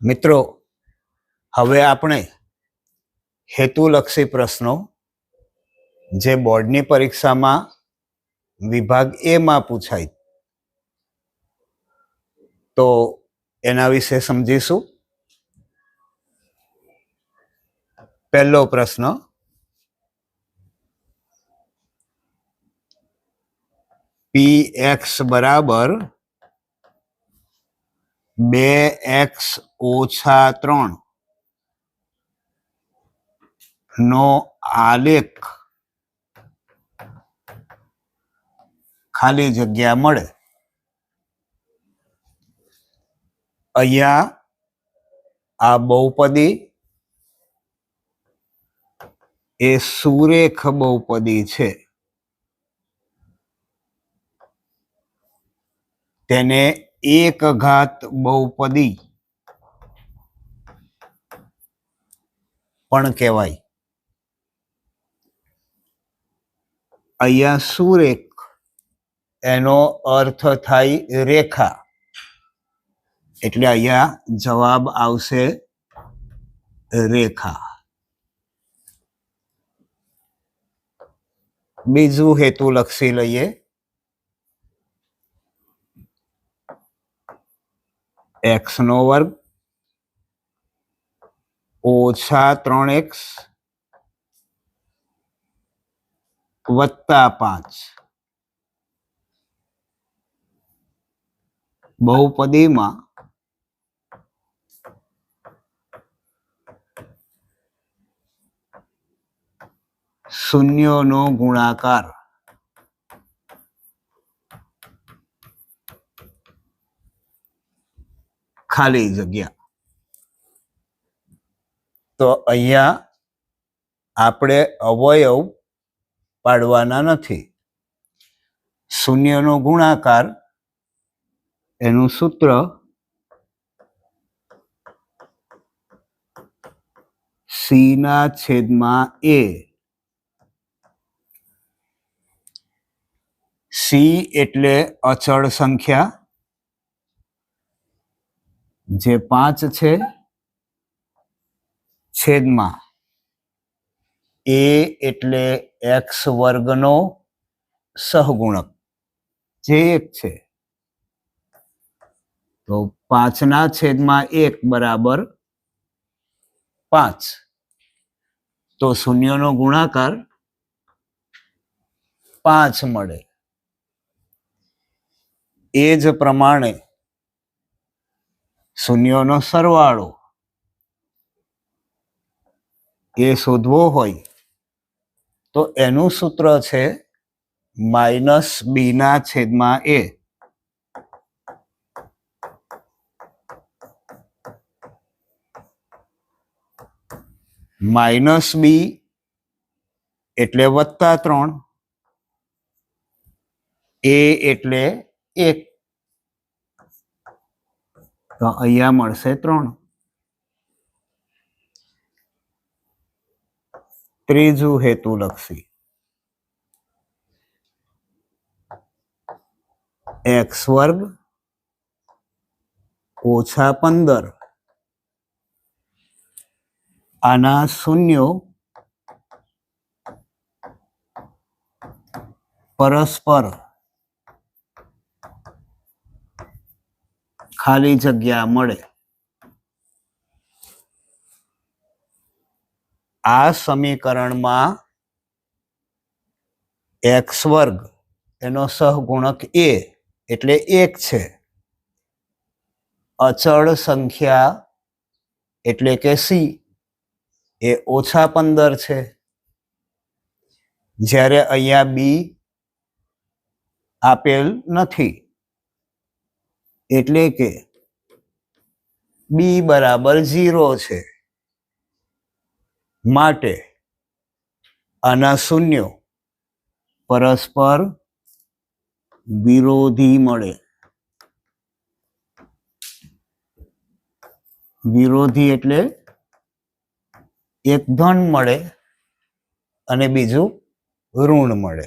મિત્રો, હવે આપણે હેતુલક્ષી પ્રશ્નો જે બોર્ડની પરીક્ષામાં વિભાગ એ માં પૂછાય તો એના વિશે સમજીશું. પહેલો પ્રશ્ન, px બરાબર 2x ઓછા 3 નો આલેખ ખાલી જગ્યા મળે. અહીંયા આ બહુપદી એ સુરેખ બહુપદી છે. તેને એક ઘાત બહુપદી પણ કહેવાય. અહીંયા સુરેખ એનો અર્થ થાય રેખા, એટલે અહીંયા જવાબ આવશે રેખા. બીજું હેતુલક્ષી લઈએ. x નો વર્ગ ઓછા 3x વત્તા 5. બહુપદીમાં શૂન્યોનો ગુણાકાર ખાલી જગ્યા. તો અહીંયા આપણે અવયવ પાડવાના નથી. શૂન્યનો ગુણાકાર એનું સૂત્ર c/a. c એટલે અચળ સંખ્યા જે 5 છે, છેદમાં a એટલે x વર્ગનો સહગુણક જે 1 છે. તો 5/1 બરાબર 5. તો શૂન્યનો ગુણાકાર 5 મળે. એ જ પ્રમાણે શૂન્યોનો સરવાળો એ શોધવો હોય તો એનું સૂત્ર છે -b/a. -b એટલે +3, a એટલે 1. તો અહીંયા મળશે 3. ત્રીજું હેતુલક્ષી, x² ઓછા 15. આના શૂન્યો પરસ્પર ખાલી જગ્યા મળે. આ સમીકરણમાં x² એનો સહગુણક a એટલે 1 છે. અચળ સંખ્યા એટલે કે c એ ઓછા 15 છે. જ્યારે અહીંયા b આપેલ નથી, એટલે કે b બરાબર 0 છે. માટે આના શૂન્યો પરસ્પર વિરોધી મળે. વિરોધી એટલે એક ધન મળે અને બીજું ઋણ મળે.